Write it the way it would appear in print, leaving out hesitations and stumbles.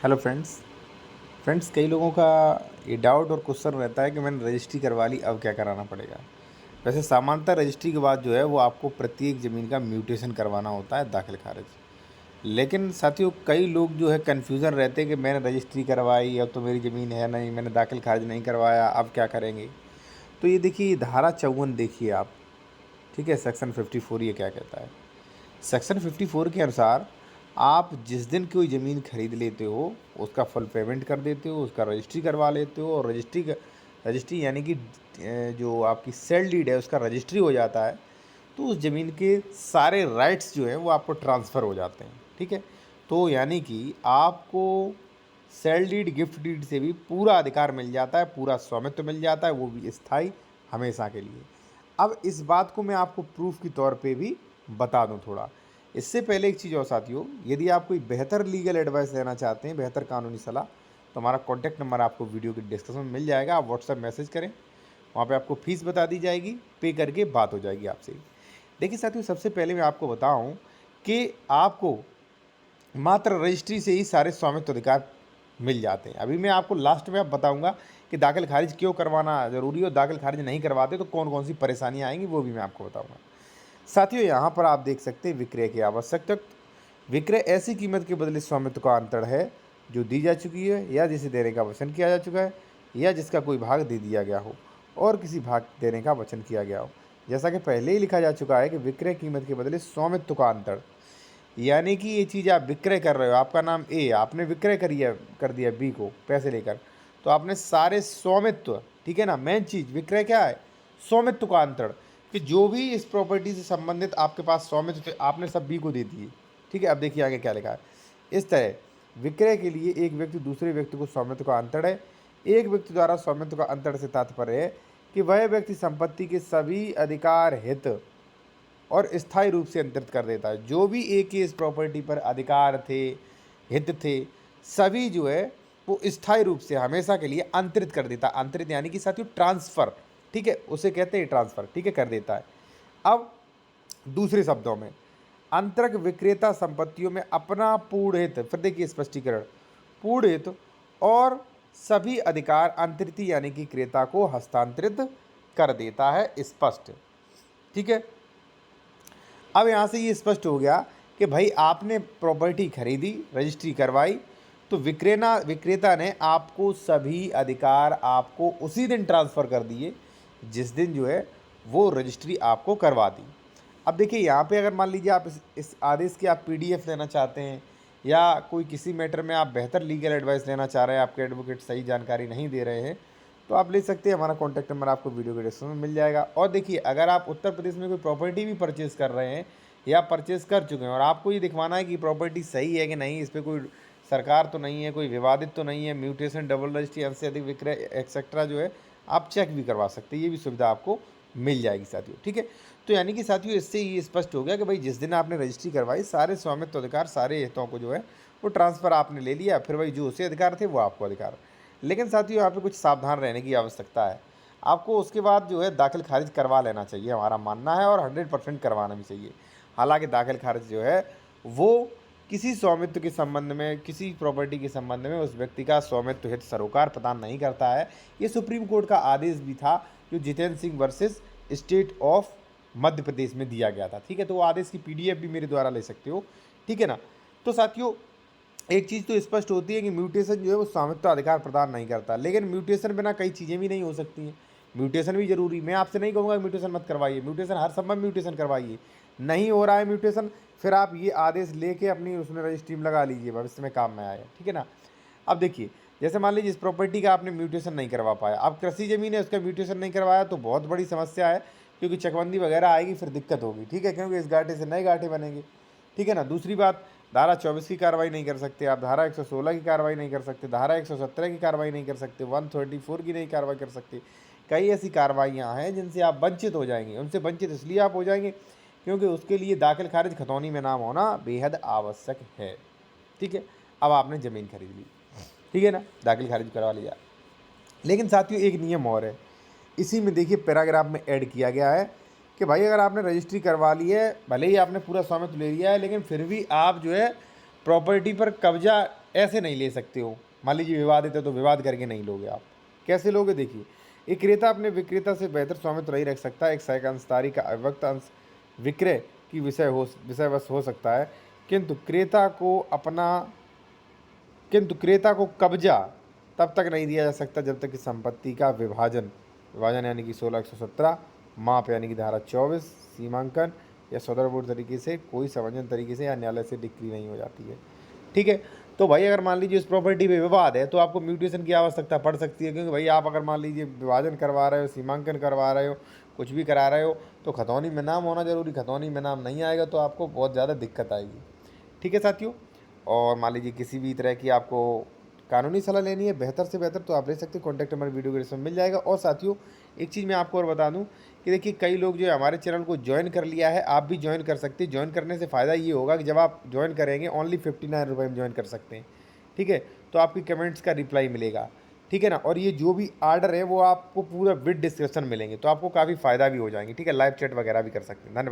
Hello friends. कई लोगों का ये डाउट और क्वेश्चन रहता है कि मैंने रजिस्ट्री करवा ली, अब क्या कराना पड़ेगा। वैसे सामान्यतः रजिस्ट्री के बाद जो है वो आपको प्रत्येक ज़मीन का म्यूटेशन करवाना होता है, दाखिल खारिज। लेकिन साथियों, कई लोग जो है कन्फ्यूज़न रहते हैं कि मैंने रजिस्ट्री करवाई, अब तो मेरी ज़मीन है नहीं, मैंने दाखिल खारिज नहीं करवाया, अब क्या करेंगे। तो ये देखिए, धारा 54 देखिए आप। ठीक है, सेक्शन 54 ये क्या कहता है। सेक्शन 54 के अनुसार आप जिस दिन कोई ज़मीन खरीद लेते हो, उसका फुल पेमेंट कर देते हो, उसका रजिस्ट्री करवा लेते हो, और रजिस्ट्री यानी कि जो आपकी सेल डीड है उसका रजिस्ट्री हो जाता है, तो उस ज़मीन के सारे राइट्स जो हैं वो आपको ट्रांसफ़र हो जाते हैं। ठीक है, तो यानी कि आपको सेल डीड, गिफ्ट डीड से भी पूरा अधिकार मिल जाता है, पूरा स्वामित्व मिल जाता है, वो भी स्थायी, हमेशा के लिए। अब इस बात को मैं आपको प्रूफ के तौर पे भी बता दूं थोड़ा। इससे पहले एक चीज़ और साथियों, यदि आप कोई बेहतर लीगल एडवाइस लेना चाहते हैं, बेहतर कानूनी सलाह, तो हमारा कॉन्टैक्ट नंबर आपको वीडियो के डिस्क्रिप्शन में मिल जाएगा। आप व्हाट्सएप मैसेज करें, वहाँ पे आपको फ़ीस बता दी जाएगी, पे करके बात हो जाएगी आपसे। देखिए साथियों, सबसे पहले मैं आपको बताऊँ कि आपको मात्र रजिस्ट्री से ही सारे स्वामित्व अधिकार मिल जाते हैं। अभी मैं आपको लास्ट में अब बताऊंगा कि दाखिल खारिज क्यों करवाना ज़रूरी है, और दाखिल खारिज नहीं करवाते तो कौन कौन सी परेशानियां आएंगी वो भी मैं आपको बताऊंगा। साथियों, यहाँ पर आप देख सकते हैं विक्रय की आवश्यक तथ्य। विक्रय ऐसी कीमत के बदले स्वामित्व का अंतर है जो दी जा चुकी है, या जिसे देने का वचन किया जा चुका है, या जिसका कोई भाग दे दिया गया हो और किसी भाग देने का वचन किया गया हो। जैसा कि पहले ही लिखा जा चुका है कि विक्रय कीमत के बदले स्वामित्व का अंतर, यानी कि ये चीज़ आप विक्रय कर रहे हो, आपका नाम ए, आपने विक्रय कर दिया बी को पैसे लेकर, तो आपने सारे स्वामित्व, ठीक है ना, मेन चीज़ विक्रय क्या है, स्वामित्व का अंतर, कि जो भी इस प्रॉपर्टी से संबंधित आपके पास स्वामित्व थे आपने सब बी को दे दिए। ठीक है, अब देखिए आगे क्या लिखा है। इस तरह विक्रय के लिए एक व्यक्ति दूसरे व्यक्ति को स्वामित्व का अंतर है। एक व्यक्ति द्वारा स्वामित्व का अंतर से तात्पर्य है कि वह व्यक्ति संपत्ति के सभी अधिकार, हित और स्थायी रूप से अंतरित कर देता है। जो भी एक ही इस प्रॉपर्टी पर अधिकार थे, हित थे, सभी जो है वो स्थायी रूप से हमेशा के लिए अंतरित कर देता है। अंतरित यानी कि साथियों ट्रांसफ़र, ठीक है, उसे कहते हैं ट्रांसफ़र, ठीक है, कर देता है। अब दूसरे शब्दों में, अंतरक विक्रेता संपत्तियों में अपना पूर्ण हित, फिर देखिए स्पष्टीकरण, पूर्ण हित और सभी अधिकार अंतरित यानी कि क्रेता को हस्तांतरित कर देता है। स्पष्ट, ठीक है। अब यहाँ से ये स्पष्ट हो गया कि भाई आपने प्रॉपर्टी खरीदी, रजिस्ट्री करवाई, तो विक्रेता ने आपको सभी अधिकार आपको उसी दिन ट्रांसफ़र कर दिए जिस दिन जो है वो रजिस्ट्री आपको करवा दी। अब देखिए यहाँ पे अगर मान लीजिए आप इस आदेश की आप पीडीएफ लेना चाहते हैं, या कोई किसी मैटर में आप बेहतर लीगल एडवाइस लेना चाह रहे हैं, आपके एडवोकेट सही जानकारी नहीं दे रहे हैं, तो आप ले सकते हैं। हमारा कॉन्टैक्ट नंबर आपको वीडियो के डिस्क्रिप्शन में मिल जाएगा। और देखिए, अगर आप उत्तर प्रदेश में कोई प्रॉपर्टी भी परचेज़ कर रहे हैं या परचेज़ कर चुके हैं, और आपको ये दिखवाना है कि प्रॉपर्टी सही है कि नहीं, इस पर कोई सरकार तो नहीं है, कोई विवादित तो नहीं है, म्यूटेशन, डबल रजिस्ट्री, अंश से अधिक विक्रय एक्सेट्रा जो है आप चेक भी करवा सकते हैं। ये भी सुविधा आपको मिल जाएगी साथियों, ठीक है। तो यानी कि साथियों, इससे ये स्पष्ट हो गया कि भाई जिस दिन आपने रजिस्ट्री करवाई, सारे स्वामित्व अधिकार, सारे हितों को जो है वो ट्रांसफ़र आपने ले लिया, फिर भाई जो उसे अधिकार थे वो आपको अधिकार। लेकिन साथियों, यहाँ पे कुछ सावधान रहने की आवश्यकता है। आपको उसके बाद जो है दाखिल खारिज करवा लेना चाहिए, हमारा मानना है, और 100% करवाना भी चाहिए। हालांकि दाखिल खारिज जो है वो किसी स्वामित्व के संबंध में, किसी प्रॉपर्टी के संबंध में उस व्यक्ति का स्वामित्व हित सरोकार प्रदान नहीं करता है। ये सुप्रीम कोर्ट का आदेश भी था जो Jitendra Singh versus state of Madhya Pradesh में दिया गया था। ठीक है, तो वो आदेश की पीडीएफ भी मेरे द्वारा ले सकते हो, ठीक है ना। तो साथियों, एक चीज़ तो स्पष्ट होती है कि म्यूटेशन जो है वो स्वामित्व अधिकार प्रदान नहीं करता, लेकिन म्यूटेशन बिना कई चीज़ें भी नहीं हो सकती हैं। म्यूटेशन भी जरूरी, मैं आपसे नहीं कहूँगा म्यूटेशन मत करवाइए, म्यूटेशन हर संभव म्यूटेशन करवाइए। नहीं हो रहा है म्यूटेशन, फिर आप ये आदेश लेके अपनी उसमें रजिस्ट्री में लगा लीजिए, भविष्य में काम में आएगा, ठीक है ना। अब देखिए, जैसे मान लीजिए इस प्रॉपर्टी का आपने म्यूटेशन नहीं करवा पाया, अब कृषि जमीन है उसका म्यूटेशन नहीं करवाया, तो बहुत बड़ी समस्या है, क्योंकि चकबंदी वगैरह आएगी, फिर दिक्कत होगी, ठीक है, क्योंकि इस गांठे से नए गांठे बनेंगे, ठीक है ना। दूसरी बात, धारा 24 की कार्रवाई नहीं कर सकते आप, धारा 116 की कार्रवाई नहीं कर सकते, धारा 117 की कार्रवाई नहीं कर सकते, 134 की नहीं कार्रवाई कर सकते। कई ऐसी कार्रवाइयाँ हैं जिनसे आप वंचित हो जाएंगे। उनसे वंचित इसलिए आप हो जाएंगे क्योंकि उसके लिए दाखिल खारिज खतौनी में नाम होना बेहद आवश्यक है, ठीक है। अब आपने ज़मीन खरीद ली, ठीक है ना, दाखिल खारिज करवा लिया। लेकिन साथियों, एक नियम और है, इसी में देखिए पैराग्राफ में ऐड किया गया है कि भाई अगर आपने रजिस्ट्री करवा ली है, भले ही आपने पूरा स्वामित्व ले लिया है, लेकिन फिर भी आप जो है प्रॉपर्टी पर कब्जा ऐसे नहीं ले सकते हो। मान लीजिए विवादित है तो विवाद करके नहीं लोगे आप। कैसे लोगे? देखिए, एक क्रेता अपने विक्रेता से बेहतर स्वामित्व नहीं रख सकता। एक सहायक अंशधारी का अव्यक्त अंश विक्रय की विषय वश हो सकता है, किंतु क्रेता को कब्जा तब तक नहीं दिया जा सकता जब तक कि संपत्ति का विभाजन यानी कि 16 माप यानी कि धारा 24 सीमांकन या सौदरपूर्ण तरीके से, कोई समंजन तरीके से या न्यायालय से डिक्री नहीं हो जाती है। ठीक है, तो भाई अगर मान लीजिए उस प्रॉपर्टी पे विवाद है तो आपको म्यूटेशन की आवश्यकता पड़ सकती है, क्योंकि भाई आप अगर मान लीजिए विभाजन करवा रहे हो, सीमांकन करवा रहे हो, कुछ भी करा रहे हो, तो खतौनी में नाम होना जरूरी। खतौनी में नाम नहीं आएगा तो आपको बहुत ज़्यादा दिक्कत आएगी। ठीक है साथियों, और मान लीजिए किसी भी तरह की आपको कानूनी सलाह लेनी है बेहतर से बेहतर तो आप ले सकते हैं। कॉन्टैक्ट नंबर वीडियो के डिस्क्रिप्शन में मिल जाएगा। और साथियों, एक चीज़ मैं आपको और बता दूं कि देखिए, कई लोग जो है हमारे चैनल को ज्वाइन कर लिया है, आप भी ज्वाइन कर सकते हैं। ज्वाइन करने से फ़ायदा ये होगा कि जब आप ज्वाइन करेंगे ओनली 59 रुपये में ज्वाइन कर सकते हैं। ठीक है, तो आपकी कमेंट्स का रिप्लाई मिलेगा। ठीक है ना, और ये जो भी आर्डर है वो आपको पूरा विद डिस्क्रिप्शन मिलेंगे, तो आपको काफ़ी फ़ायदा भी हो जाएंगे। ठीक है, लाइव चैट वगैरह भी कर सकते हैं। धन्यवाद।